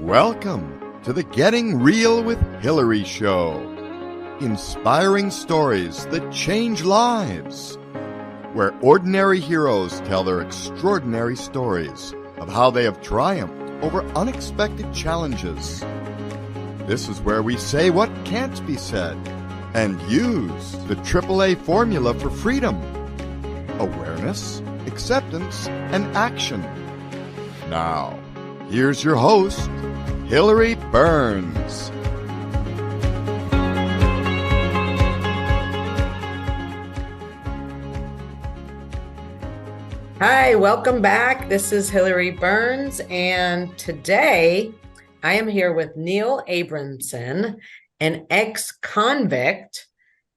Welcome to the Getting Real with Hillary show. Inspiring stories that change lives. Where ordinary heroes tell their extraordinary stories of how they have triumphed over unexpected challenges. This is where we say what can't be said and use the AAA formula for freedom. Awareness, acceptance, and action. Now, here's your host, Hillary Burns. Hi, welcome back. This is Hillary Burns, and today I am here with Neal Abramson, an ex-convict,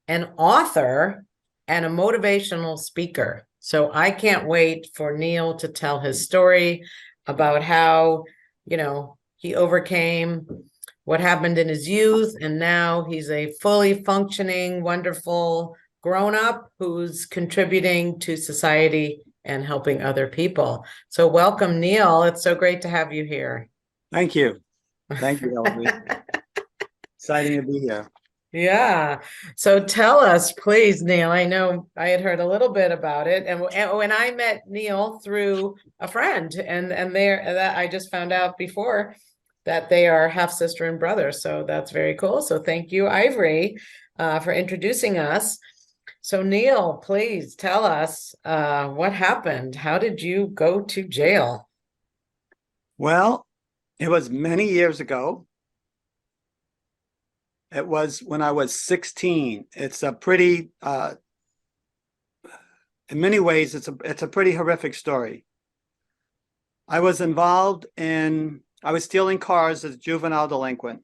an author, and a motivational speaker. So I can't wait for Neal to tell his story about how, he overcame what happened in his youth, and now he's a fully functioning, wonderful grown-up who's contributing to society and helping other people. So welcome, Neal. It's so great to have you here. Thank you. Thank you, Hillary. Exciting to be here. Yeah. So tell us, please, Neal. I know I had heard a little bit about it. And when I met Neal through a friend, and that I just found out before that they are half sister and brother. So that's very cool. So thank you, Ivory, for introducing us. So Neal, please tell us what happened. How did you go to jail? Well, it was many years ago. It was when I was 16. It's a pretty, in many ways, it's a pretty horrific story. I was stealing cars as a juvenile delinquent,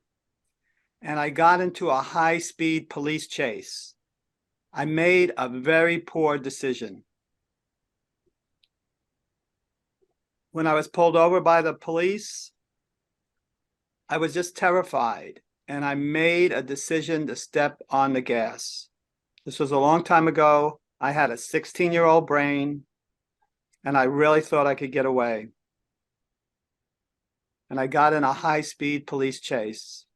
and I got into a high-speed police chase. I made a very poor decision. When I was pulled over by the police, I was just terrified, and I made a decision to step on the gas. This was a long time ago. I had a 16-year-old brain, and I really thought I could get away. And I got in a high-speed police chase.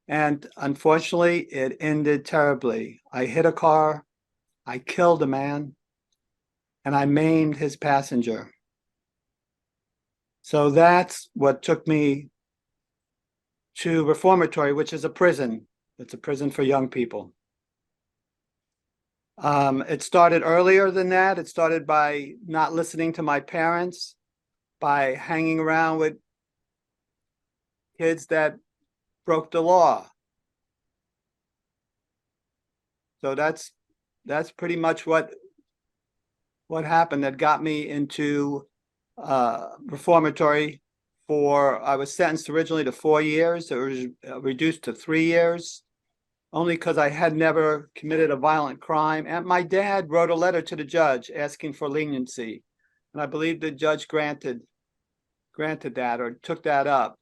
And unfortunately, it ended terribly. I hit a car, I killed a man, and I maimed his passenger. So that's what took me to reformatory, which is a prison. It's a prison for young people. It started earlier than that. It started by not listening to my parents, by hanging around with kids that broke the law. So that's pretty much what happened that got me into reformatory. I was sentenced originally to 4 years. It was reduced to 3 years, only because I had never committed a violent crime. And my dad wrote a letter to the judge asking for leniency, and I believe the judge granted that or took that up.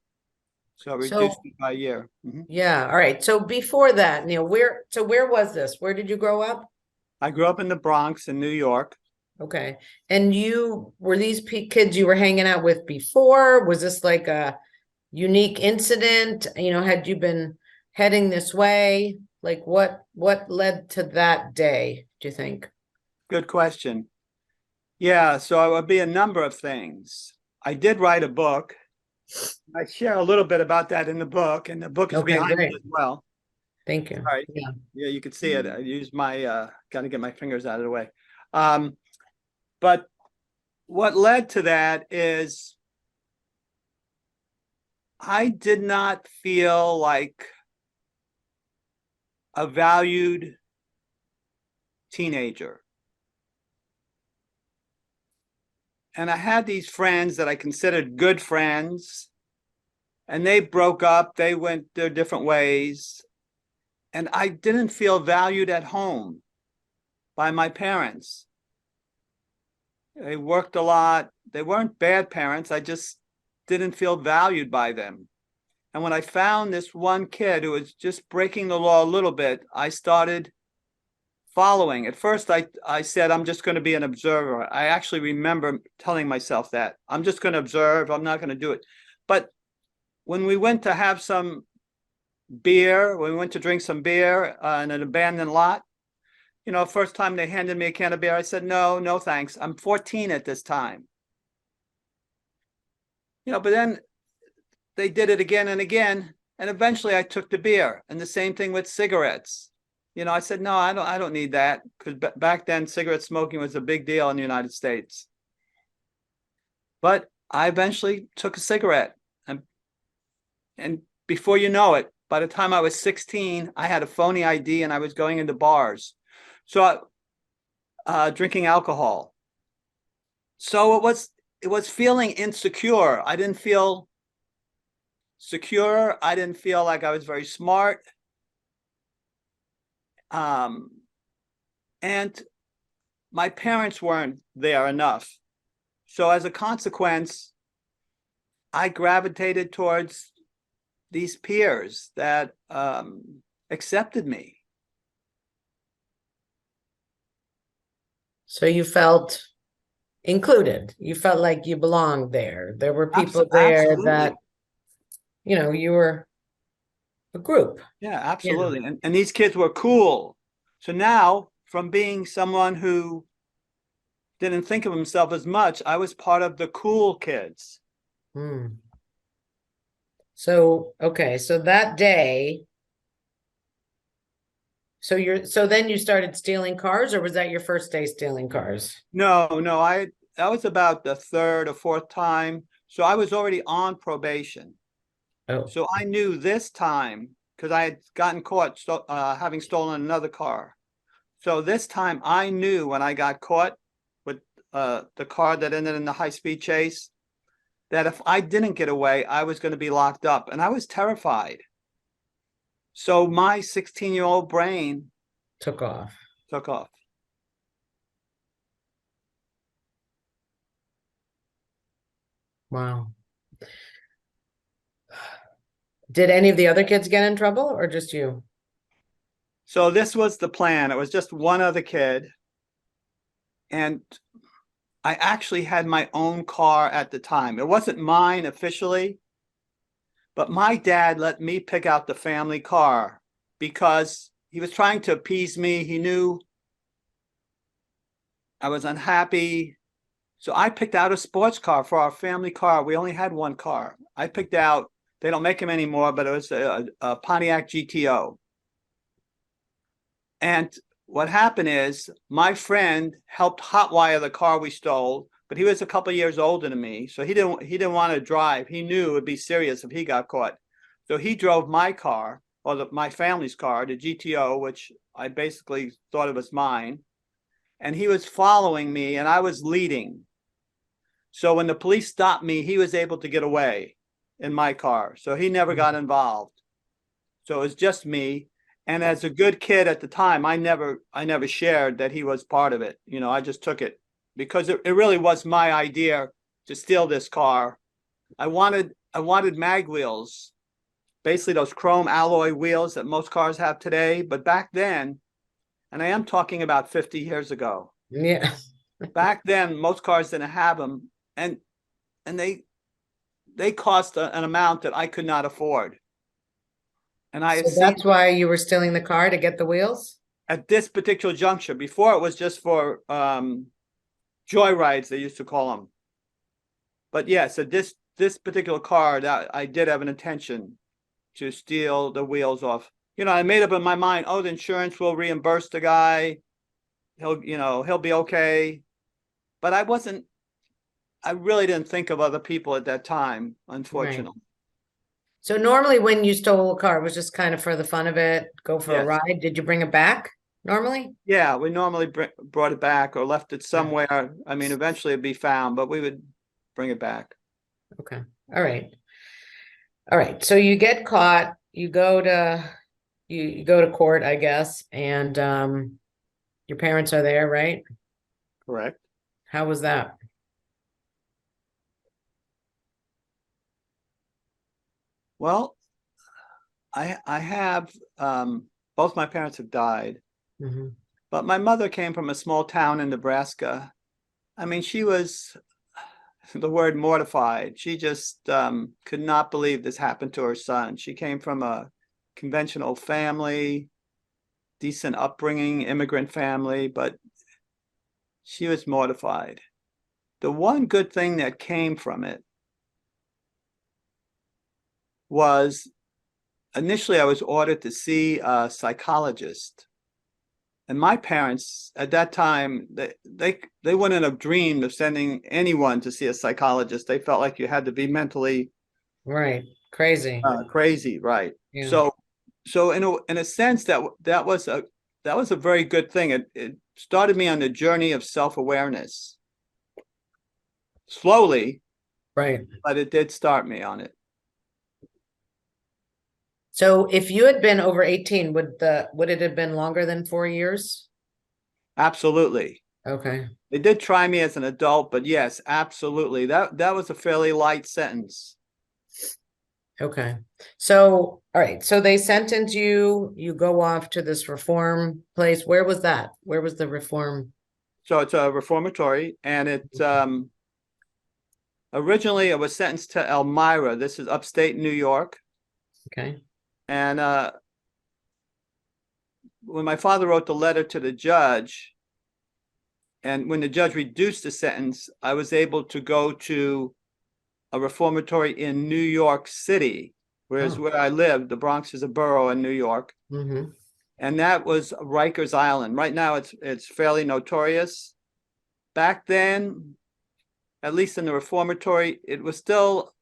So reduced it by a year. Mm-hmm. Yeah. All right. So before that, Neal, where was this? Where did you grow up? I grew up in the Bronx in New York. Okay. And were these kids you were hanging out with before? Was this like a unique incident? Had you been heading this way? Like what led to that day, do you think? Good question. Yeah. So it would be a number of things. I did write a book. I share a little bit about that in the book, and the book is behind it as well. Thank you. All right. Yeah, you can see it. I use my got to get my fingers out of the way. But what led to that is I did not feel like a valued teenager. And I had these friends that I considered good friends, and they broke up. They went their different ways. And I didn't feel valued at home by my parents. They worked a lot. They weren't bad parents. I just didn't feel valued by them. And when I found this one kid who was just breaking the law a little bit, I started following. At first, I said, I'm just going to be an observer. I actually remember telling myself that. I'm just going to observe. I'm not going to do it. But when we went to have some beer, when we went to drink some beer in an abandoned lot, first time they handed me a can of beer, I said, no, thanks. I'm 14 at this time. But then they did it again and again. And eventually I took the beer. And the same thing with cigarettes. I said, no, I don't need that. Because back then, cigarette smoking was a big deal in the United States. But I eventually took a cigarette. And before you know it, by the time I was 16, I had a phony ID and I was going into bars. So drinking alcohol. So it was feeling insecure. I didn't feel secure. I didn't feel like I was very smart. And my parents weren't there enough. So as a consequence, I gravitated towards these peers that accepted me. So you felt included. You felt like you belonged there. There were people there Absolutely. that, you were a group. Yeah, absolutely. Yeah. And these kids were cool. So now, from being someone who didn't think of himself as much, I was part of the cool kids. So, okay. So that day, so then you started stealing cars, or was that your first day stealing cars? No, that was about the third or fourth time. So I was already on probation. Oh. So I knew this time, because I had gotten caught having stolen another car. So this time I knew when I got caught with the car that ended in the high-speed chase, that if I didn't get away, I was going to be locked up. And I was terrified. So my 16-year-old brain took off. Wow. Did any of the other kids get in trouble, or just you? So this was the plan. It was just one other kid. And I actually had my own car at the time. It wasn't mine officially, but my dad let me pick out the family car because he was trying to appease me. He knew I was unhappy. So I picked out a sports car for our family car. We only had one car. I picked out, they don't make them anymore, but it was a Pontiac GTO. And what happened is my friend helped hotwire the car we stole, but he was a couple of years older than me. So he didn't want to drive. He knew it would be serious if he got caught. So he drove my car, or my family's car, the GTO, which I basically thought it was mine. And he was following me and I was leading. So when the police stopped me, he was able to get away in my car. So he never got involved. So it was just me. And as a good kid at the time, I never shared that he was part of it. I just took it because it really was my idea to steal this car. I wanted mag wheels, basically those chrome alloy wheels that most cars have today. But back then, and I am talking about 50 years ago. Yeah. Back then, most cars didn't have them. And they cost an amount that I could not afford. And that's why you were stealing the car, to get the wheels? At this particular juncture. Before, it was just for joyrides, they used to call them. But yeah, so this particular car, that I did have an intention to steal the wheels off. I made up in my mind, the insurance will reimburse the guy. He'll be okay. But I really didn't think of other people at that time, unfortunately. Right. So normally when you stole a car, it was just kind of for the fun of it, go for a ride. Did you bring it back normally? Yeah, we normally brought it back or left it somewhere. I mean, eventually it'd be found, but we would bring it back. Okay. All right. So you get caught, you go to court, I guess, and your parents are there, right? Correct. How was that? Well, I have both my parents have died, but my mother came from a small town in Nebraska. I mean, she was the word mortified. She just could not believe this happened to her son. She came from a conventional family, decent upbringing, immigrant family, but she was mortified. The one good thing that came from it was initially I was ordered to see a psychologist. And my parents at that time, they wouldn't have dreamed of sending anyone to see a psychologist. They felt like you had to be mentally crazy. Crazy, right? Yeah. So in a sense that was a very good thing. It started me on the journey of self-awareness. Slowly, Right. but it did start me on it. So if you had been over 18, would it have been longer than 4 years? Absolutely. Okay. They did try me as an adult, but yes, absolutely. That was a fairly light sentence. Okay. So, all right. So they sentence you, you go off to this reform place. Where was that? Where was the reform? So it's a reformatory, and originally I was sentenced to Elmira. This is upstate New York. Okay. And when my father wrote the letter to the judge, and when the judge reduced the sentence, I was able to go to a reformatory in New York City, whereas where I live, the Bronx is a borough in New York. Mm-hmm. And that was Rikers Island. Right now it's fairly notorious. Back then, at least in the reformatory, it was still,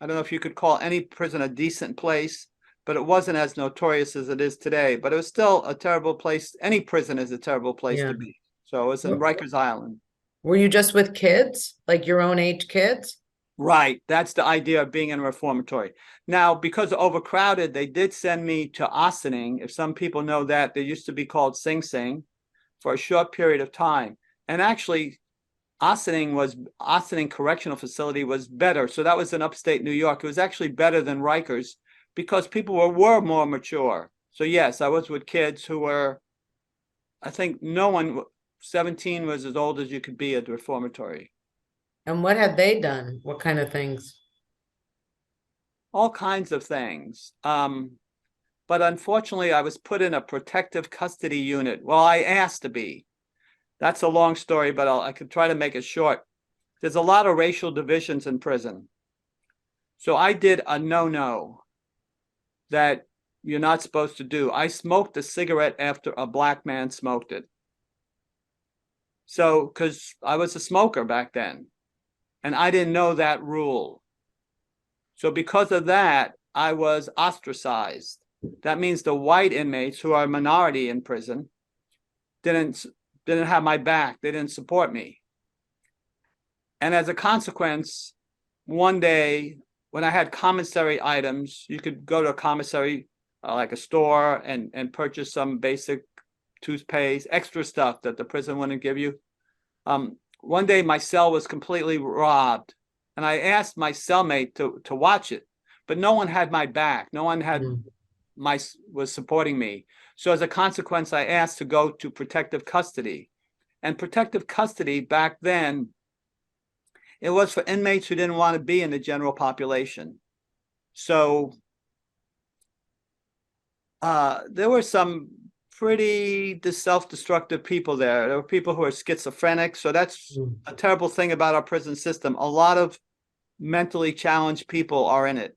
I don't know if you could call any prison a decent place, but it wasn't as notorious as it is today. But it was still a terrible place. Any prison is a terrible place to be. So it was in Rikers Island. Were you just with kids, like your own age kids? Right. That's the idea of being in a reformatory. Now, because overcrowded, they did send me to Ossining. If some people know that, they used to be called Sing Sing for a short period of time. And actually, Ossining Correctional Facility was better. So that was in upstate New York. It was actually better than Rikers because people were more mature. So yes, I was with kids who were, I think 17 was as old as you could be at the reformatory. And what had they done? What kind of things? All kinds of things. But unfortunately, I was put in a protective custody unit. Well, I asked to be. That's a long story, but I can try to make it short. There's a lot of racial divisions in prison. So I did a no-no that you're not supposed to do. I smoked a cigarette after a black man smoked it. So, because I was a smoker back then, and I didn't know that rule. So because of that, I was ostracized. That means the white inmates, who are a minority in prison, didn't have my back. They didn't support me. And as a consequence, one day when I had commissary items, you could go to a commissary, like a store, and purchase some basic toothpaste, extra stuff that the prison wouldn't give you. One day my cell was completely robbed, and I asked my cellmate to watch it, but no one had my back. No one had was supporting me. So as a consequence, I asked to go to protective custody. And protective custody back then, it was for inmates who didn't want to be in the general population. So there were some pretty self-destructive people there. There were people who are schizophrenic. So that's a terrible thing about our prison system. A lot of mentally challenged people are in it.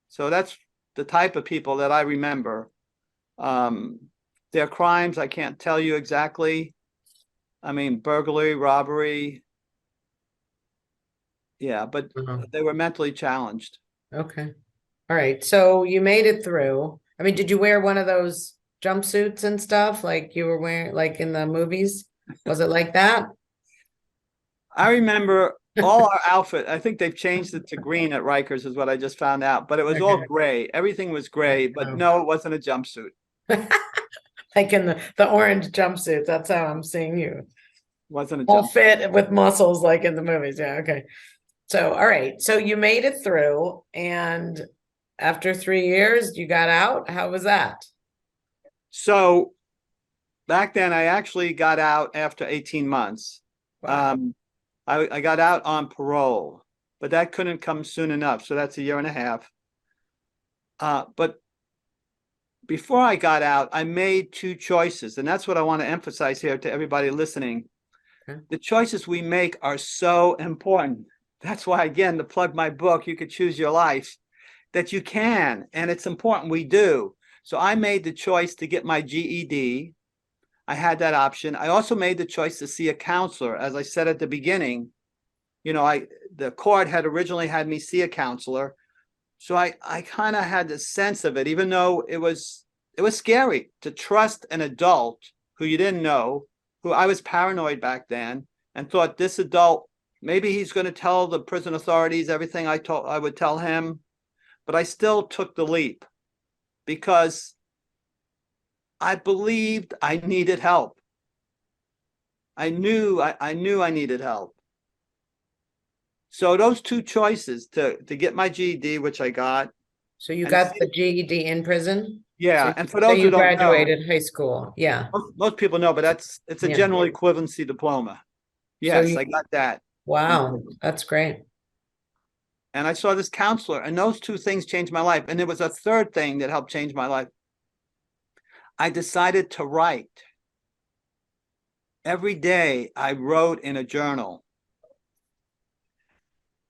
So that's the type of people that I remember. Their crimes, I can't tell you exactly. I mean, burglary, robbery. Yeah, but they were mentally challenged. Okay. All right. So you made it through. I mean, did you wear one of those jumpsuits and stuff like you were wearing, like in the movies? Was it like that? I remember all our outfit. I think they've changed it to green at Rikers, is what I just found out. But it was all gray. Everything was gray. But no, it wasn't a jumpsuit. Like in the orange jumpsuit. That's how I'm seeing you. Wasn't a all jumpsuit. fit with muscles like in the movies. Yeah. Okay. So, all right. So you made it through, and after 3 years, you got out. How was that? So back then, I actually got out after 18 months. Wow. I got out on parole, but that couldn't come soon enough. So that's a year and a half. But before I got out, I made two choices. And that's what I want to emphasize here to everybody listening. Okay. The choices we make are so important. That's why, again, to plug my book, You Could Choose Your Life, that you can. And it's important we do. So I made the choice to get my GED. I had that option. I also made the choice to see a counselor. As I said at the beginning, the court had originally had me see a counselor. So I kind of had the sense of it, even though it was scary to trust an adult who you didn't know, who I was paranoid back then and thought this adult, maybe he's going to tell the prison authorities everything I would tell him. But I still took the leap because I believed I needed help. I knew I needed help. So those two choices to get my GED, which I got. So you got the GED in prison? Yeah, So, and for those so who you don't know, graduated high school. Yeah. most people know, but it's a Yeah. general equivalency diploma. Yes, I got that. Wow, that's great. And I saw this counselor, and those two things changed my life. And there was a third thing that helped change my life. I decided to write. Every day I wrote in a journal.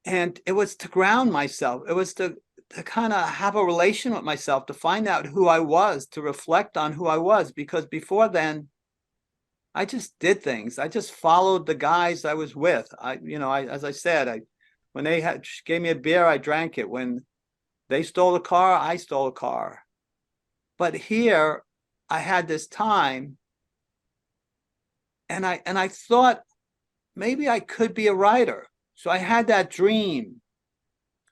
And it was to ground myself. It was to kind of have a relation with myself, to find out who I was, to reflect on who I was. Because before then, I just did things. I just followed the guys I was with. As I said, when they gave me a beer, I drank it. When they stole a car, I stole a car. But here, I had this time, and I thought maybe I could be a writer. So I had that dream.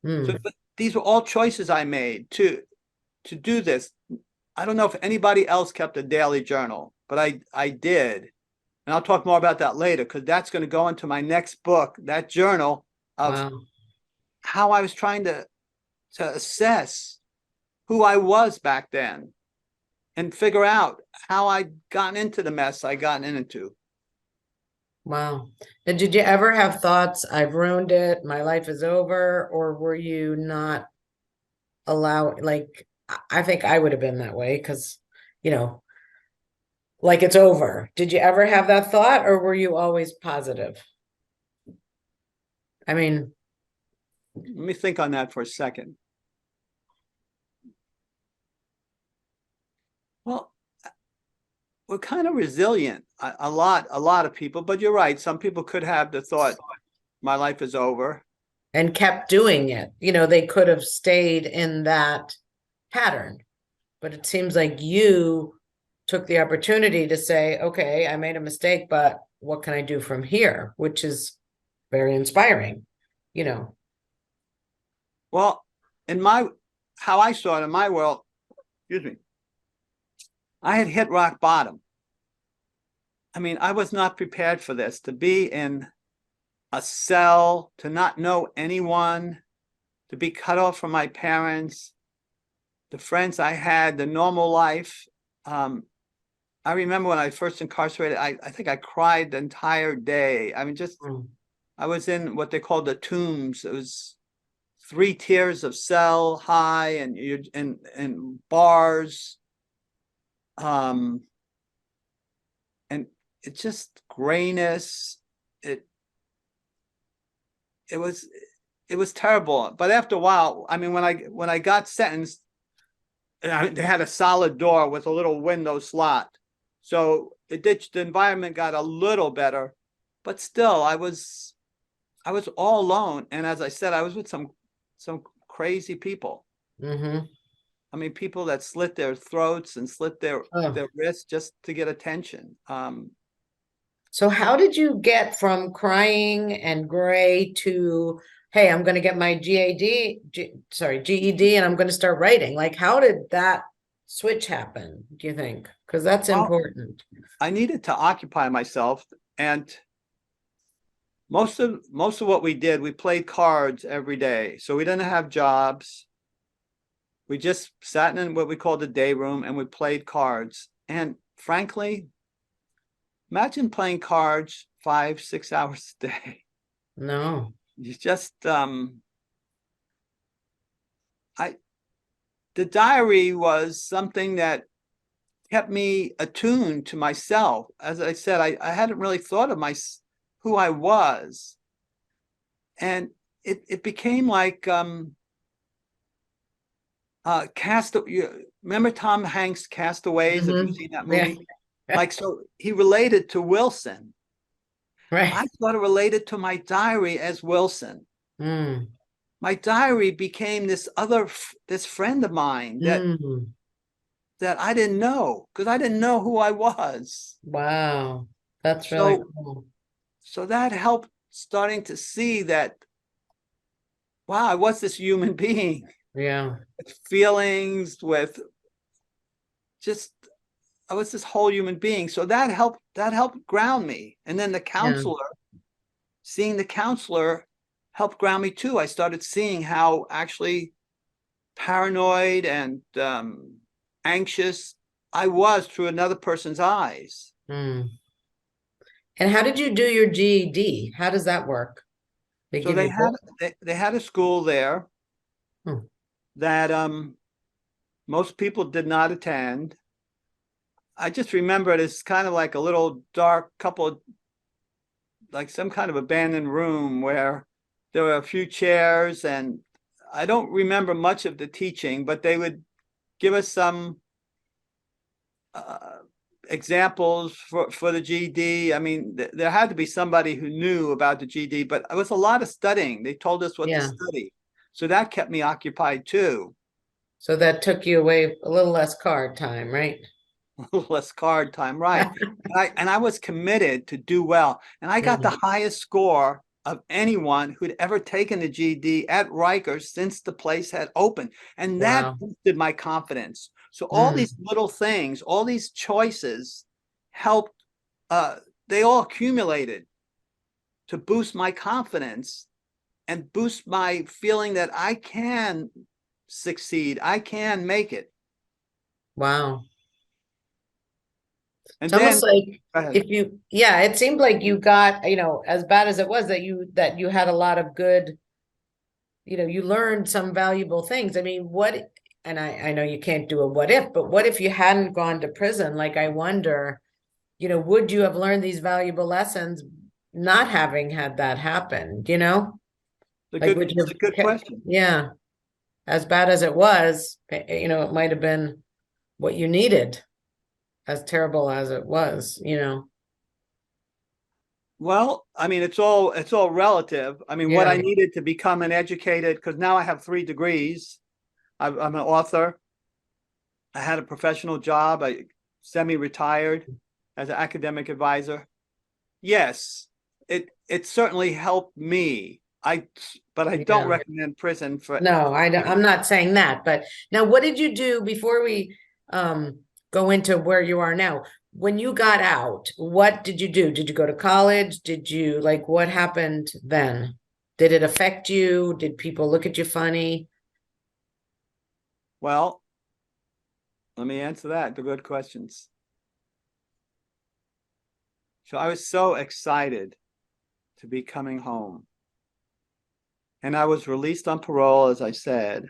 So these were all choices I made to do this. I don't know if anybody else kept a daily journal, but I did. And I'll talk more about that later, because that's going to go into my next book, that journal of how I was trying to assess who I was back then and figure out how I'd gotten into the mess I gotten into. Wow. And did you ever have thoughts, I've ruined it, my life is over, or were you not allowed? Like, I think I would have been that way because, like it's over. Did you ever have that thought, or were you always positive? I mean, let me think on that for a second. Well, we're kind of resilient, a lot of people, but you're right. Some people could have the thought, my life is over. And kept doing it. They could have stayed in that pattern, but it seems like you took the opportunity to say, okay, I made a mistake, but what can I do from here? Which is very inspiring, Well, how I saw it in my world, excuse me, I had hit rock bottom. I mean, I was not prepared for this, to be in a cell, to not know anyone, to be cut off from my parents, the friends I had, the normal life. I remember when I first incarcerated, I think I cried the entire day. I mean, I was in what they called the tombs. It was 3 tiers of cell high, and bars. And it's just grayness. It was terrible. But after a while, I mean, when I got sentenced, they had a solid door with a little window slot. So the environment got a little better, but still I was all alone. And as I said, I was with some crazy people. I mean, people that slit their throats and slit their wrists just to get attention. So how did you get from crying and gray to, hey, I'm going to get my GED, and I'm going to start writing? Like, how did that switch happen, do you think? Because that's important. I needed to occupy myself, and most of what we did, we played cards every day. So we didn't have jobs. We just sat in what we called the day room, and we played cards. And frankly, imagine playing cards 5-6 hours a day. No. You just the diary was something that kept me attuned to myself. As I said, I hadn't really thought of who I was. And it became like remember Tom Hanks' Castaways? Have you seen that Yeah. movie? Like, so he related to Wilson. Right. I sort of related to my diary as Wilson. Mm. My diary became this friend of mine Mm. that I didn't know, because I didn't know who I was. Wow. That's really So cool. so that helped starting to see that, wow, I was this human being Yeah. with feelings, with just, I was this whole human being. So that helped ground me. And then Yeah. seeing the counselor helped ground me too. I started seeing how actually paranoid and anxious I was through another person's eyes. Mm. And how did you do your GED? How does that work? They So give you both? they had a school there Hmm. that most people did not attend. I just remember it as kind of like a little dark couple, like some kind of abandoned room where there were a few chairs, and I don't remember much of the teaching, but they would give us some uh, examples for the GED. I mean, there had to be somebody who knew about the GED, but it was a lot of studying. They told us what to Yeah. study. So that kept me occupied too. So that took you away a little less card time, right? A little less card time, right? And I was committed to do well. And I got the Mm. highest score of anyone who'd ever taken the GED at Rikers since the place had opened. And that Wow. boosted my confidence. So all Mm. these little things, all these choices helped, they all accumulated to boost my confidence and boost my feeling that I can succeed, I can make it. Wow. And It's almost then, like go ahead. if you, yeah, it seemed like you got, as bad as it was that you had a lot of good, you learned some valuable things. I mean, and I know you can't do a what if, but what if you hadn't gone to prison? Like, I wonder, would you have learned these valuable lessons not having had that happen, Like, would you It's a have good kept, question. yeah, as bad as it was, it might have been what you needed, as terrible as it was. Well, I mean, it's all relative. I mean, what Yeah. I needed to become an educated, because now I have 3 degrees. I'm an author. I had a professional job. I semi-retired as an academic advisor. Yes, it certainly helped me. But I don't Yeah. recommend prison for. No, I'm not saying that, but now what did you do before we go into where you are now? When you got out, what did you do? Did you go to college? Did you like what happened then? Did it affect you? Did people look at you funny? Well, let me answer that. The good questions. So I was so excited to be coming home. And I was released on parole, as I said.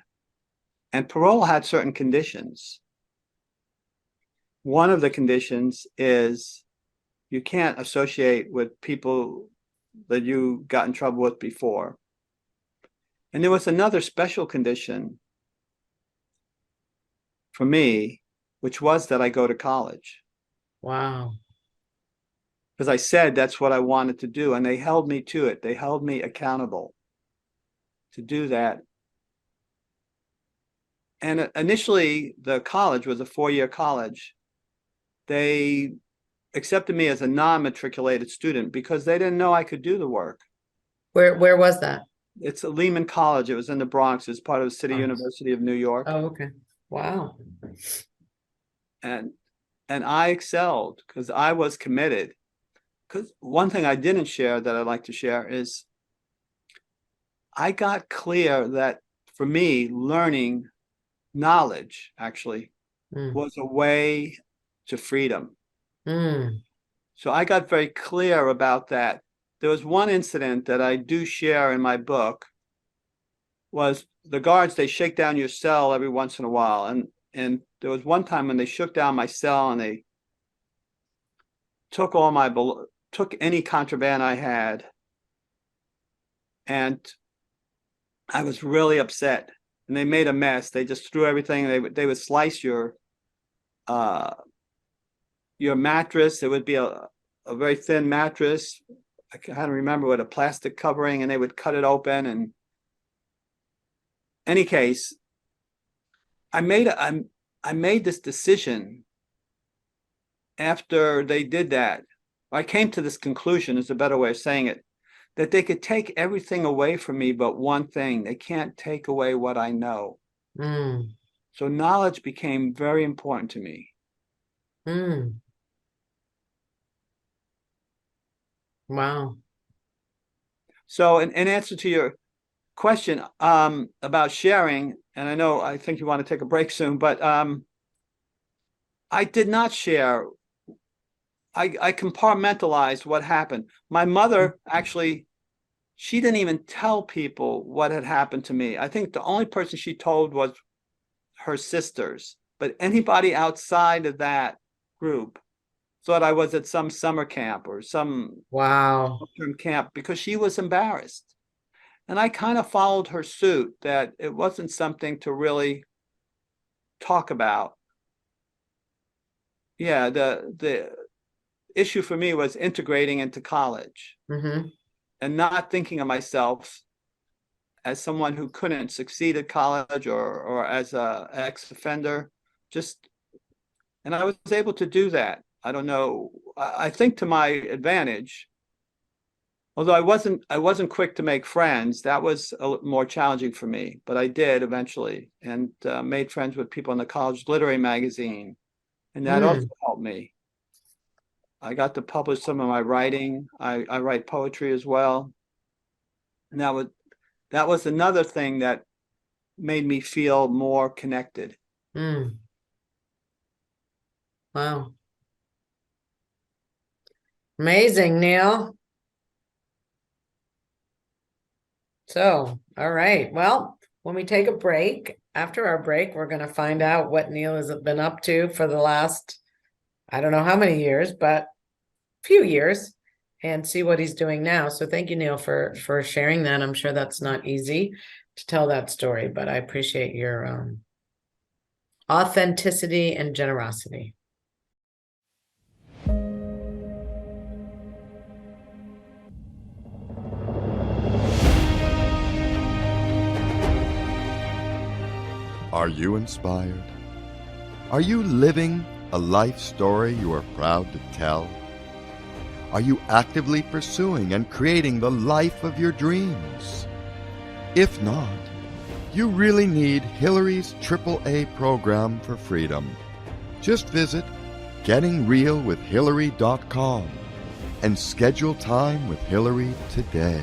And parole had certain conditions. One of the conditions is you can't associate with people that you got in trouble with before. And there was another special condition for me, which was that I go to college. Wow. Because I said that's what I wanted to do. And they held me to it. They held me accountable to do that. And initially, the college was a 4-year college. They accepted me as a non-matriculated student because they didn't know I could do the work. Where was that? It's a Lehman College. It was in the Bronx. It's part of the City Bronx. University of New York. Oh, okay. Wow. And I excelled because I was committed. Because one thing I didn't share that I'd like to share is I got clear that for me, learning knowledge actually Mm. was a way to freedom. Mm. So I got very clear about that. there was one incident that I do share in my book, was the guards, they shake down your cell every once in a while. And there was one time when they shook down my cell and they took took any contraband I had. And I was really upset. And they made a mess. They just threw everything. They would slice your mattress. It would be a very thin mattress. I can't remember, with a plastic covering, and they would cut it open. And any case, I made this decision after they did that. I came to this conclusion, is a better way of saying it, that they could take everything away from me but one thing. They can't take away what I know. So knowledge became very important to me. Wow. So in answer to your question about sharing, and I think you want to take a break soon, but I did not share. I compartmentalized what happened. My mother, actually, she didn't even tell people what had happened to me. I think the only person she told was her sisters, but anybody outside of that group thought I was at some summer camp or some long-term camp, because she was embarrassed. And I kind of followed her suit, that it wasn't something to really talk about. Yeah, the issue for me was integrating into college and not thinking of myself as someone who couldn't succeed at college or as a ex-offender. And I was able to do that. I don't know. I think to my advantage, although I wasn't quick to make friends. That was more challenging for me, but I did eventually, and made friends with people in the college literary magazine, and that also helped me. I got to publish some of my writing. I write poetry as well, and that was another thing that made me feel more connected. Wow. Amazing, Neal. So, all right. Well, when we take a break, after our break, we're going to find out what Neal has been up to for the last, I don't know how many years, but a few years, and see what he's doing now. So thank you, Neal, for sharing that. I'm sure that's not easy to tell that story, but I appreciate your authenticity and generosity. Are you inspired? Are you living a life story you are proud to tell? Are you actively pursuing and creating the life of your dreams? If not, you really need Hillary's AAA program for freedom. Just visit gettingrealwithhillary.com and schedule time with Hillary today.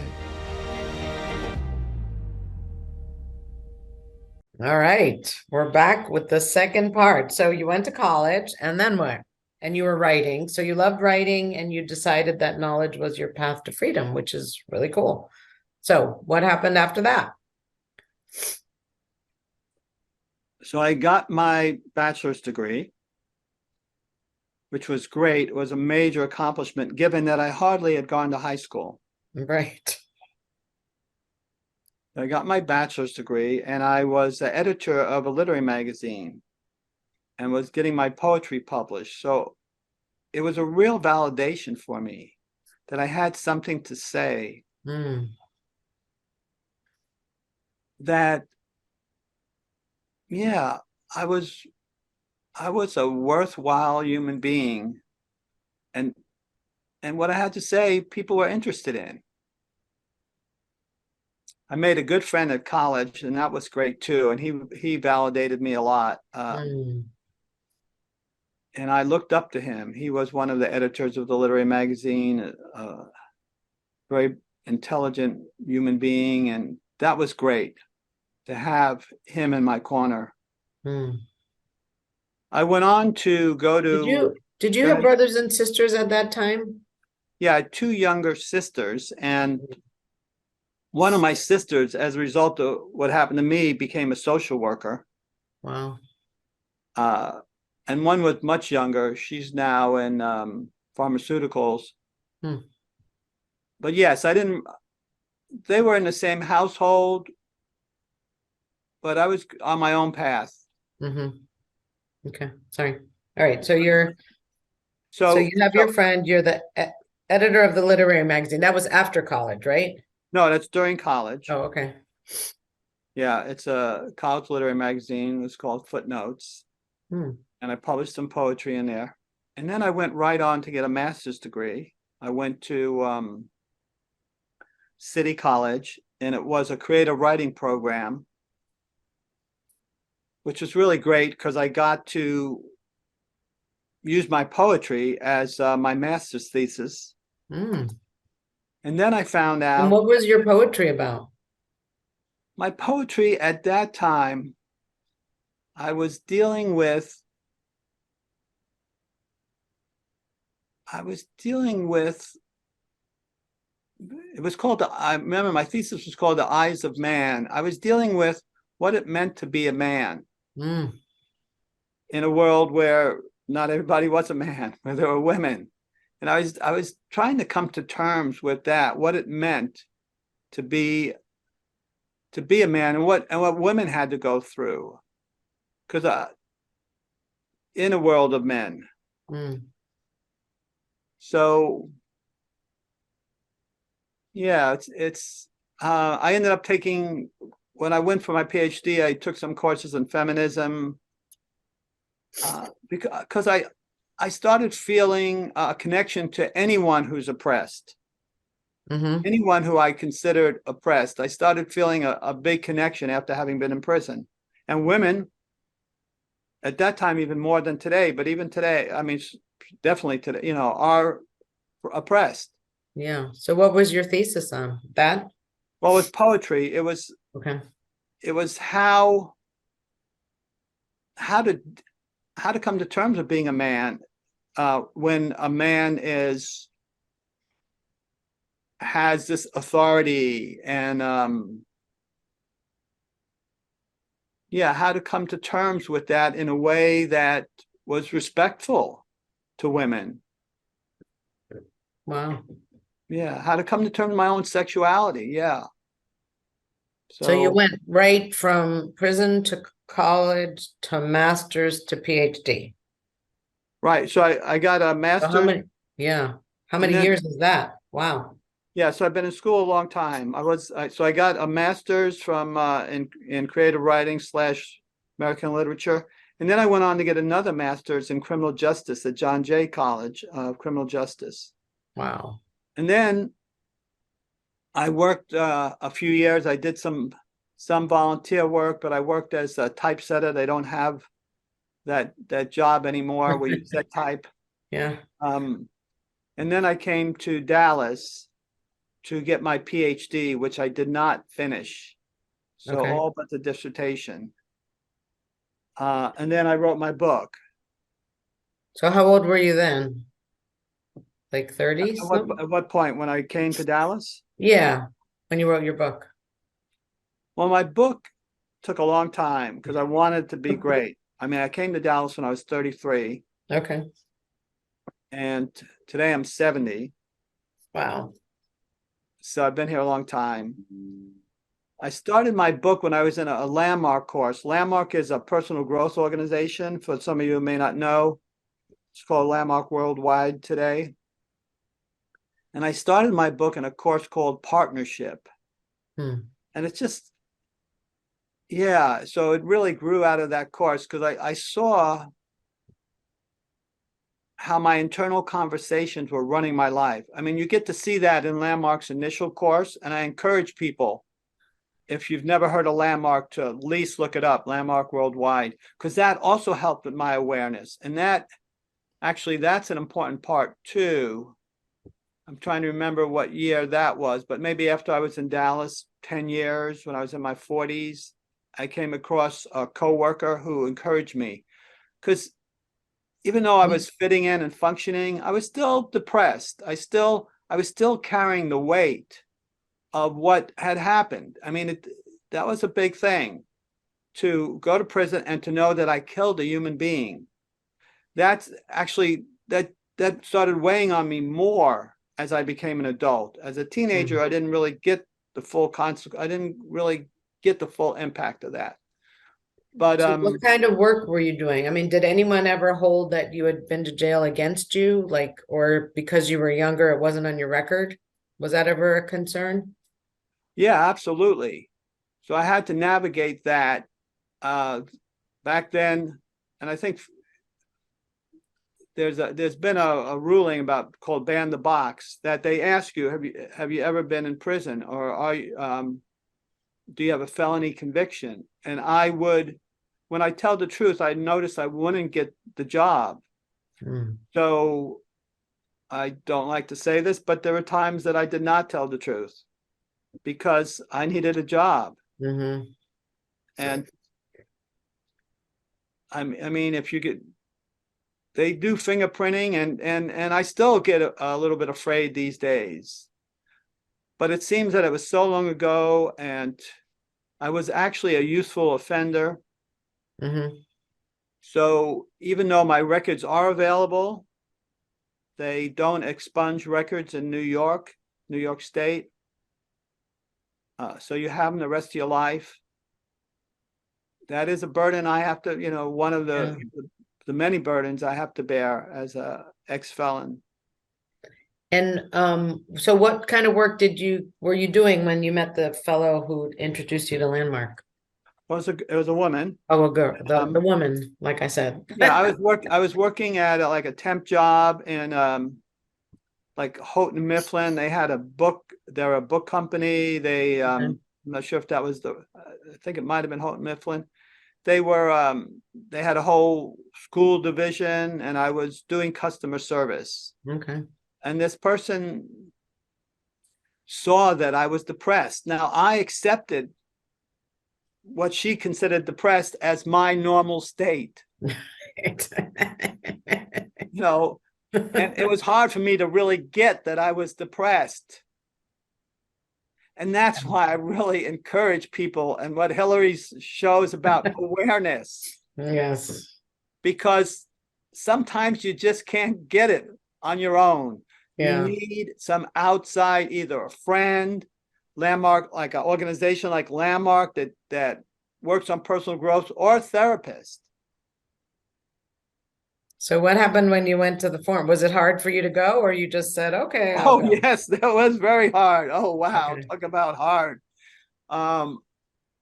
All right, we're back with the second part. So you went to college, and then what? And you were writing. So you loved writing, and you decided that knowledge was your path to freedom, which is really cool. So what happened after that? So I got my bachelor's degree, which was great. It was a major accomplishment, given that I hardly had gone to high school. Right. I got my bachelor's degree, and I was the editor of a literary magazine and was getting my poetry published. So it was a real validation for me that I had something to say, that, yeah, I was a worthwhile human being, and what I had to say, people were interested in. I made a good friend at college, and that was great too. And he validated me a lot. And I looked up to him. He was one of the editors of the literary magazine, very intelligent human being. And that was great to have him in my corner. I went on to go to... Did you have brothers and sisters at that time? I had two younger sisters, and one of my sisters, as a result of what happened to me, became a social worker. Wow. And one was much younger. She's now in pharmaceuticals. Hmm. But yes, they were in the same household, but I was on my own path. Mm-hmm. Okay. Sorry. All right. So you So have your friend, you're the editor of the literary magazine. That was after college, right? no, that's during college. Oh, okay. Yeah, it's a college literary magazine. It's called Footnotes. Hmm. And I published some poetry in there. And then I went right on to get a master's degree. I went to City College, and it was a creative writing program, which was really great because I got to use my poetry as my master's thesis. Hmm. And then I found And out what was your poetry about? my poetry at that time, I was dealing with it was called I remember my thesis was called The Eyes of Man. I was dealing with what it meant to be a man Hmm. in a world where not everybody was a man, where there were women. And I was trying to come to terms with that, what it meant to be a man, and what women had to go through. Because in a world of men. Hmm. So yeah, I ended up taking, when I went for my PhD, I took some courses in feminism because I started feeling a connection to anyone who's oppressed, Mm-hmm. anyone who I considered oppressed. I started feeling a big connection after having been in prison. And women, at that time, even more than today, but even today, I mean, definitely today, are oppressed. Yeah. So what was your thesis on that? Well, with poetry, Okay. it was how to come to terms with being a man when a man has this authority, and how to come to terms with that in a way that was respectful to women. Wow. Yeah, how to come to terms with my own sexuality. Yeah. So you So went right from prison to college to master's to PhD. right. So I got a So master's. how And many then, years is that? Wow. yeah, so I've been in school a long time. So I got a master's from in creative writing / American literature, and then I went on to get another master's in criminal justice at John Jay College of Criminal Justice. Wow. And then I worked a few years. I did some volunteer work, but I worked as a typesetter. They don't have that job anymore where you set type. Yeah. And then I came to Dallas to get my PhD, which I did not finish. So Okay. all but the dissertation. And then I wrote my book. So how old were you then? Like 30 At what point? When I came to Dallas? Yeah. When you wrote your book. Well, my book took a long time because I wanted to be great. I mean, I came to Dallas when I was 33, Okay. and today I'm 70. Wow. So I've been here a long time. I started my book when I was in a Landmark course. Landmark is a personal growth organization. For some of you who may not know, it's called Landmark Worldwide today. And I started my book in a course called Partnership. Hmm. And it's just, so it really grew out of that course because I saw how my internal conversations were running my life. I mean, you get to see that in Landmark's initial course, and I encourage people, if you've never heard of Landmark, to at least look it up, Landmark Worldwide, because that also helped with my awareness. And that's an important part too. I'm trying to remember what year that was, but maybe after I was in Dallas 10 years, when I was in my 40s, I came across a coworker who encouraged me, because even though I was fitting in and functioning, I was still depressed. I still I was still carrying the weight of what had happened. I mean, that was a big thing, to go to prison and to know that I killed a human being. That's actually, that started weighing on me more as I became an adult. As a teenager, I didn't really get the full consequence. I didn't really get the full impact of that. But So what kind of work were you doing? I mean, did anyone ever hold that you had been to jail against you, like, or because you were younger, it wasn't on your record? Was that ever a concern? yeah, absolutely. So I had to navigate that back then, and I think there's been a ruling about called ban the box, that they ask you, have you ever been in prison, or are you do you have a felony conviction? And I would, when I tell the truth, I noticed I wouldn't get the job. So I don't like to say this, but there were times that I did not tell the truth because I needed a job. And I mean, if you get, they do fingerprinting, and I still get a little bit afraid these days. But it seems that it was so long ago, and I was actually a youthful offender. So even though my records are available, they don't expunge records in New York State. So you have them the rest of your life. That is a burden I have to, one of the many burdens I have to bear as a ex-felon. And so what kind of work were you doing when you met the fellow who introduced you to Landmark? It was a woman. Oh, a girl, the woman, like I said. Yeah, I was working at like a temp job in like Houghton Mifflin. They had they're a book company. They I'm not sure if that was I think it might have been Houghton Mifflin. They had a whole school division, and I was doing customer service. Okay. And this person saw that I was depressed. Now, I accepted what she considered depressed as my normal state. And it was hard for me to really get that I was depressed. And that's why I really encourage people, and what Hillary's show is about, awareness. Yes. Because sometimes you just can't get it on your own. Yeah. You need some outside, either a friend, Landmark, like an organization like Landmark that works on personal growth, or a therapist. So what happened when you went to the forum? Was it hard for you to go, or you just said, okay, I'll go? Yes, that was very hard. Oh, wow. Okay. Talk about hard. And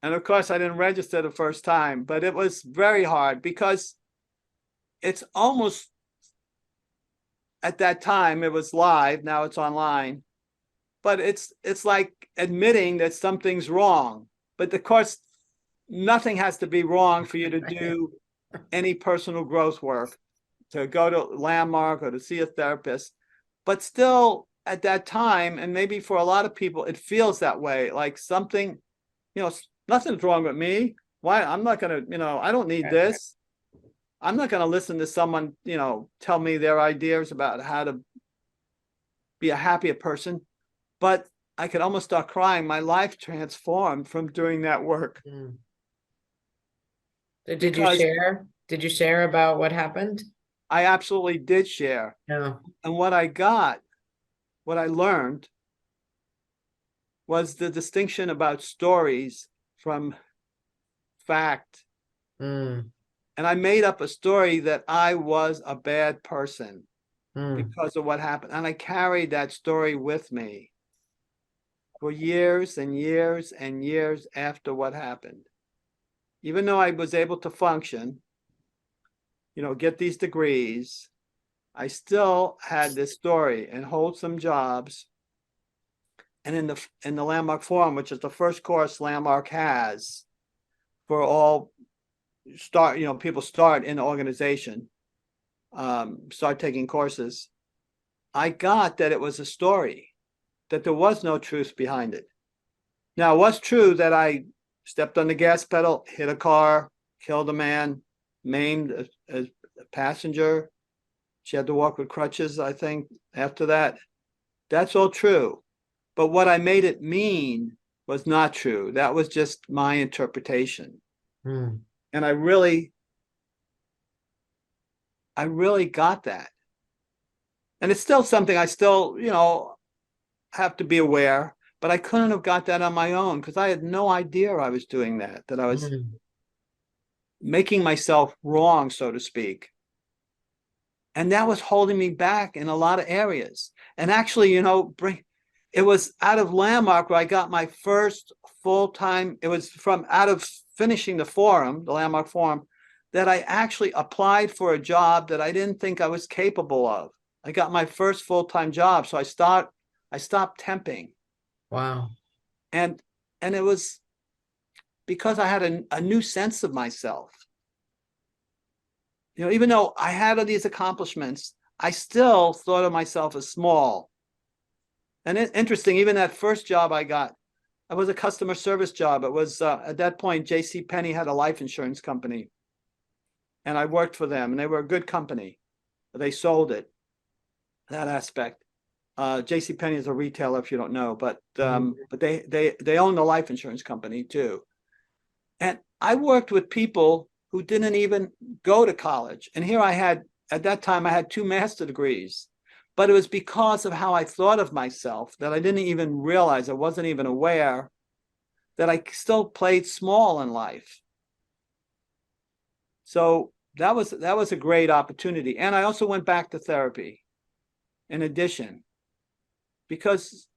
of course I didn't register the first time, but it was very hard because it's almost, at that time it was live, now it's online, but it's like admitting that something's wrong. But of course, nothing has to be wrong for you to do any personal growth work, to go to Landmark or to see a therapist. But still, at that time, and maybe for a lot of people, it feels that way, like something, nothing's wrong with me. Why? I'm not going to, I don't need this. I'm not going to listen to someone, tell me their ideas about how to be a happier person. But I could almost start crying. My life transformed from doing that work. Did you share? Did you share about what happened? I absolutely did share. Yeah. And what I learned was the distinction about stories from fact. And I made up a story that I was a bad person because of what happened. And I carried that story with me for years and years and years after what happened. Even though I was able to function, get these degrees, I still had this story and hold some jobs. And in the Landmark Forum, which is the first course Landmark has for all people start in the organization, start taking courses, I got that it was a story, that there was no truth behind it. Now, it was true that I stepped on the gas pedal, hit a car, killed a man, maimed a passenger. She had to walk with crutches, I think, after that. That's all true. But what I made it mean was not true. That was just my interpretation. Mm. And I really got that. And it's still something I still, have to be aware, but I couldn't have got that on my own because I had no idea I was doing that I was Mm. making myself wrong, so to speak. And that was holding me back in a lot of areas. And actually, it was out of Landmark where I got my first full-time, it was from out of finishing the forum, the Landmark Forum, that I actually applied for a job that I didn't think I was capable of. I got my first full-time job. So I stopped temping. Wow. And it was because I had a new sense of myself. Even though I had all these accomplishments, I still thought of myself as small. And it's interesting, even that first job I got, it was a customer service job. It was at that point, J.C. Penney had a life insurance company. And I worked for them, and they were a good company. They sold it, that aspect. J.C. Penney is a retailer, if you don't know, but they own the life insurance company too. And I worked with people who didn't even go to college. And here at that time, I had 2 master's degrees. But it was because of how I thought of myself that I didn't even realize, I wasn't even aware that I still played small in life. So that was a great opportunity. And I also went back to therapy in addition, because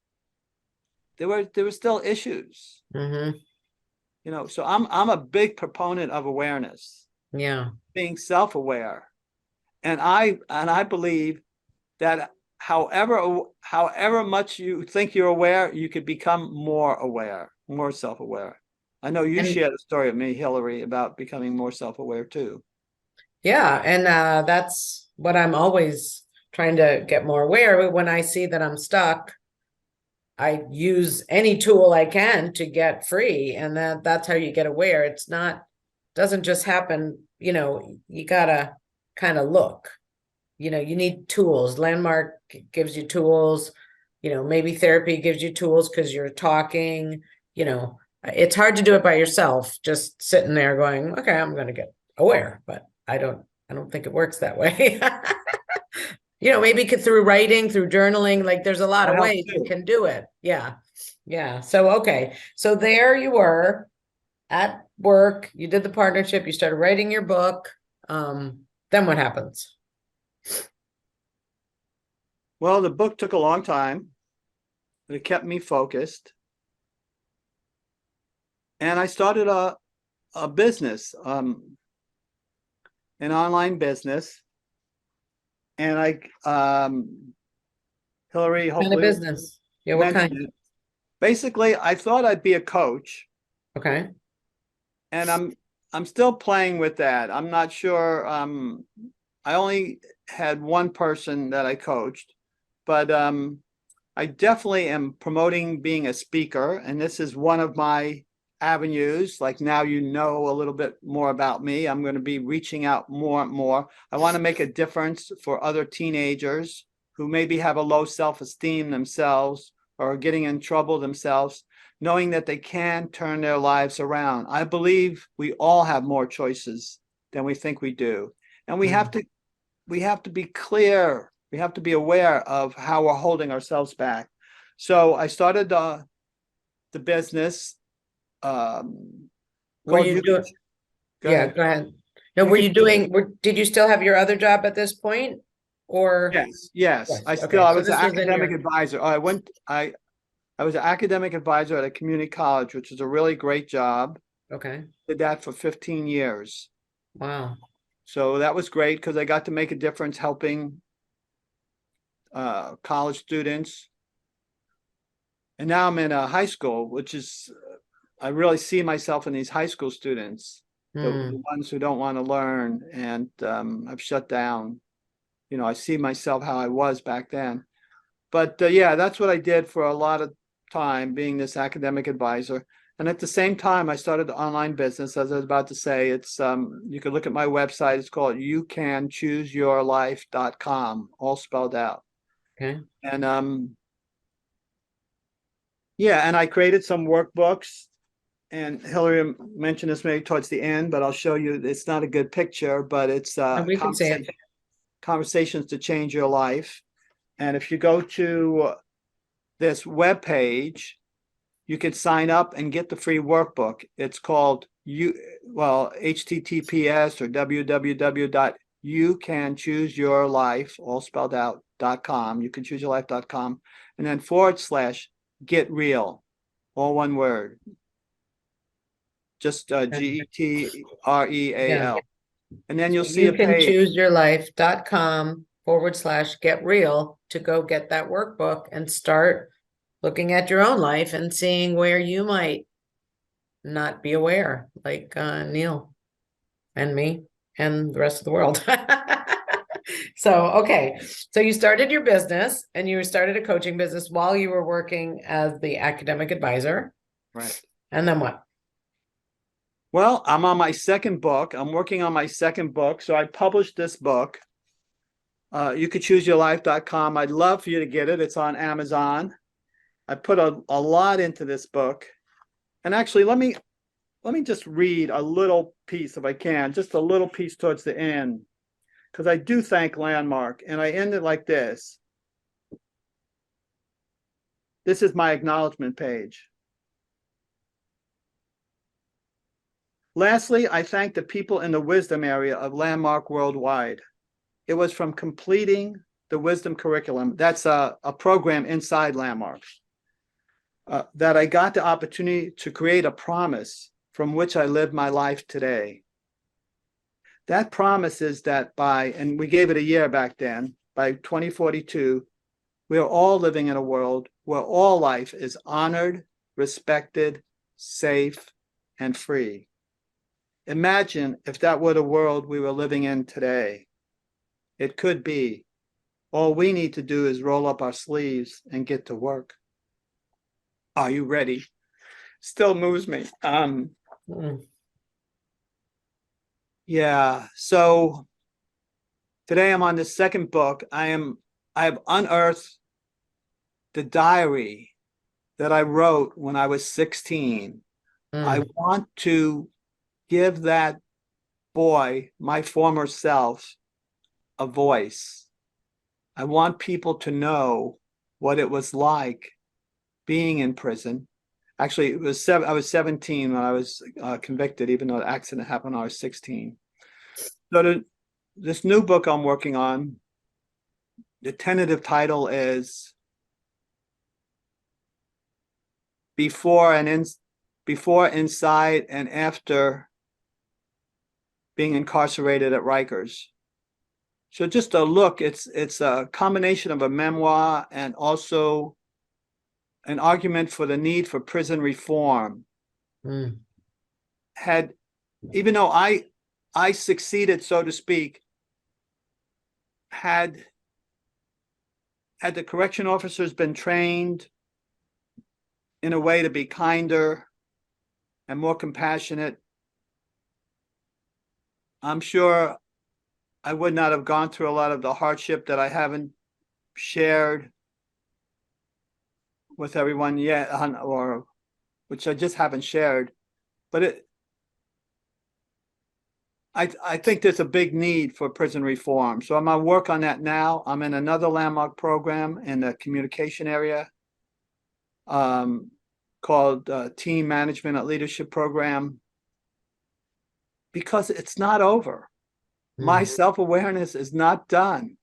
there were still issues. Mm-hmm. So I'm a big proponent of awareness. Yeah. Being self-aware. And I believe that however much you think you're aware, you could become more aware, more self-aware. I know you shared a story of me, Hillary, about becoming more self-aware too. Yeah. And that's what I'm always trying to get more aware. When I see that I'm stuck, I use any tool I can to get free. And that's how you get aware. It's not, doesn't just happen, you gotta kind of look. You need tools. Landmark gives you tools. Maybe therapy gives you tools because you're talking. It's hard to do it by yourself, just sitting there going, okay, I'm going to get aware, but I don't think it works that way. Maybe through writing, through journaling, like there's a lot of ways you can do it. Yeah. Yeah. So, okay. So there you were at work, you did the partnership, you started writing your book. Then what happens? Well, the book took a long time, but it kept me focused. And I started a business, an online business. And Hillary, hopefully, What kind of business? Yeah, what kind? Basically, I thought I'd be a coach. Okay. And I'm still playing with that. I'm not sure. I only had one person that I coached, but I definitely am promoting being a speaker, and this is one of my avenues. Like now, a little bit more about me. I'm going to be reaching out more and more. I want to make a difference for other teenagers who maybe have a low self-esteem themselves or are getting in trouble themselves, knowing that they can turn their lives around. I believe we all have more choices than we think we do. And we have to be clear. We have to be aware of how we're holding ourselves back. So I started the business. Were you doing? Yeah, go ahead. No, were you doing? Did you still have your other job at this point, or? Yes. I was an academic advisor. I was an academic advisor at a community college, which is a really great job. Okay. Did that for 15 years. Wow. So that was great because I got to make a difference helping college students. And now I'm in a high school, which is, I really see myself in these high school students, the ones who don't want to learn. And I've shut down. I see myself how I was back then. But yeah, that's what I did for a lot of time, being this academic advisor. And at the same time, I started the online business. As I was about to say, it's you can look at my website. It's called youcanchooseyourlife.com, all spelled out. Okay. And Yeah, and I created some workbooks, and Hillary mentioned this maybe towards the end, but I'll show you. It's not a good picture, but it's And we can see it. conversations to change your life. And if you go to this web page, you can sign up and get the free workbook. It's called HTTPS or www.youcanchooseyourlife, all spelled out, .com. You can choose your life.com, and then / get real, all one word. Just GETREAL. Yeah. And then you'll see You a can page. chooseyourlife.com / get real to go get that workbook and start looking at your own life and seeing where you might not be aware, like Neal and me and the rest of the world. So, okay. So you started your business and you started a coaching business while you were working as the academic advisor. Right. And then what? Well, I'm on my second book. I'm working on my second book. So I published this book. You could chooseyourlife.com. I'd love for you to get it. It's on Amazon. I put a lot into this book. And actually, let me just read a little piece if I can, just a little piece towards the end, because I do thank Landmark, and I end it like this. This is my acknowledgement page. Lastly, I thank the people in the wisdom area of Landmark Worldwide. It was from completing the wisdom curriculum, that's a program inside Landmark, that I got the opportunity to create a promise from which I live my life today. That promise is that and we gave it a year back then, by 2042, we are all living in a world where all life is honored, respected, safe, and free. Imagine if that were the world we were living in today. It could be. All we need to do is roll up our sleeves and get to work. Are you ready? Still moves me. Yeah. So today I'm on the second book. I have unearthed the diary that I wrote when I was 16. I want to give that boy, my former self, a voice. I want people to know what it was like being in prison. Actually, I was 17 when I was convicted, even though the accident happened when I was 16. So this new book I'm working on, the tentative title is Before, Inside, and After Being Incarcerated at Rikers. So just a look, it's a combination of a memoir and also an argument for the need for prison reform. Even though I succeeded, so to speak, had the correction officers been trained in a way to be kinder and more compassionate, I'm sure I would not have gone through a lot of the hardship that I haven't shared with everyone yet, or which I just haven't shared. But I think there's a big need for prison reform. So I'm gonna work on that now. I'm in another Landmark program in the communication area, called Team Management and Leadership Program, because it's not over. My self-awareness is not done.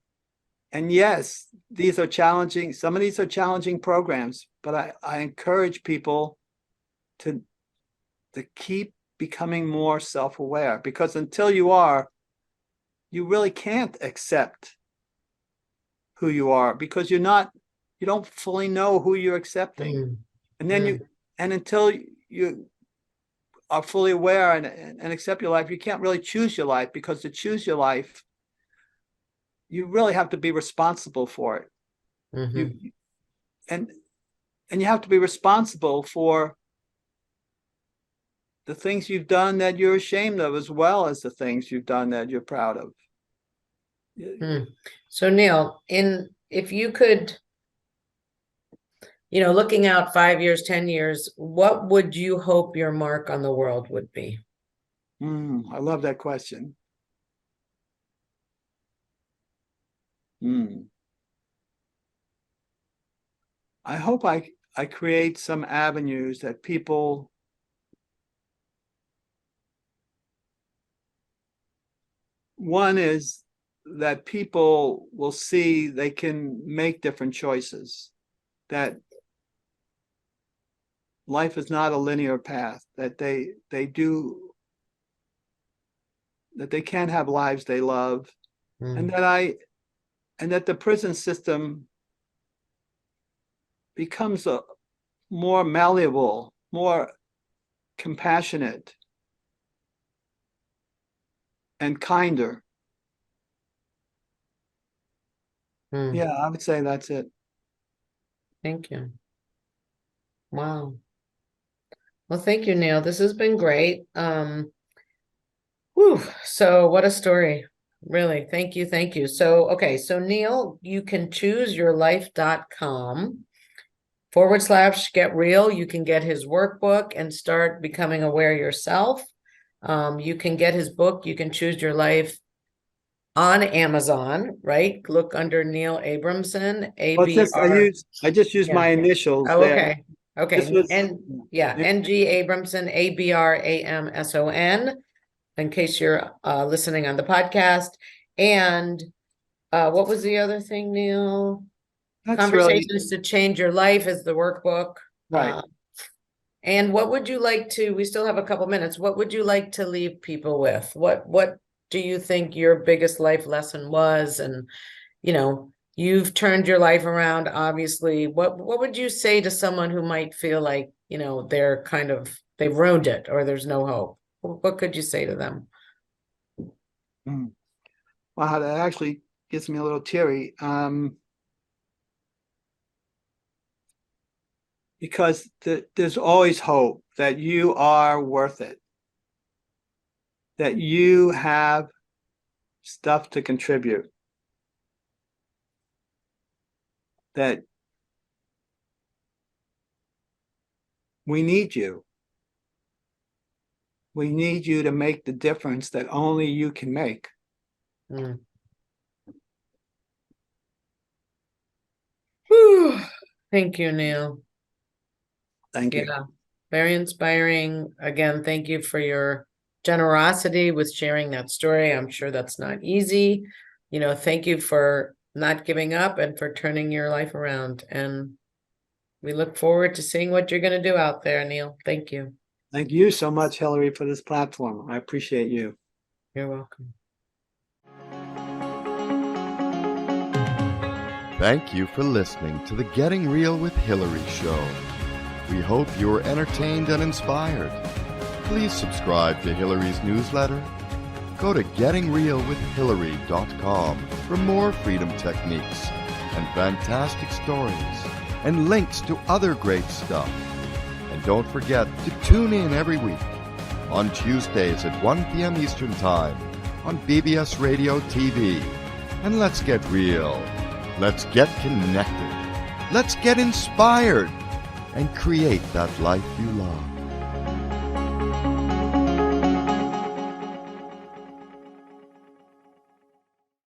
And yes, these are challenging. Some of these are challenging programs, but I encourage people to keep becoming more self-aware, because until you are, you really can't accept who you are, because you don't fully know who you're accepting. And then until you are fully aware and accept your life, you can't really choose your life, because to choose your life, you really have to be responsible for it. And you have to be responsible for the things you've done that you're ashamed of, as well as the things you've done that you're proud of. So Neal, if you could looking out 5 years, 10 years, what would you hope your mark on the world would be? I love that question. I hope I create some avenues that people one is that people will see they can make different choices, that life is not a linear path, that they can have lives they love, and that the prison system becomes a more malleable, more compassionate, and kinder. Yeah, I would say that's it. Thank you. Wow. Well, thank you, Neal. This has been great. So what a story. Really. Thank you. Thank you. So, okay. So Neal, you can chooseyourlife.com/get real. You can get his workbook and start becoming aware yourself. You can get his book. You can choose your life on Amazon, right? Look under Neal Abramson, ABR. I just used my initials there. Okay. Okay. NG Abramson, ABRAMSON, in case you're listening on the podcast. And what was the other thing, Neal? Conversations to Change Your Life is the workbook. Right. And what would you like to, we still have a couple minutes, what would you like to leave people with? What do you think your biggest life lesson was? And, you've turned your life around, obviously. What would you say to someone who might feel like, they're they've ruined it or there's no hope? What could you say to them? Wow, that actually gets me a little teary. Because there's always hope that you are worth it, that you have stuff to contribute, that we need you. We need you to make the difference that only you can make. Whew. Thank you, Neal. Thank you. Very inspiring. Again, thank you for your generosity with sharing that story. I'm sure that's not easy. Thank you for not giving up and for turning your life around. And we look forward to seeing what you're going to do out there, Neal. Thank you. Thank you so much, Hillary, for this platform. I appreciate you. You're welcome. Thank you for listening to the Getting Real with Hillary show. We hope you were entertained and inspired. Please subscribe to Hillary's newsletter. Go to gettingrealwithhillary.com for more freedom techniques and fantastic stories and links to other great stuff. And don't forget to tune in every week on Tuesdays at 1 p.m. Eastern Time on BBS Radio TV. And let's get real. Let's get connected. Let's get inspired and create that life you love.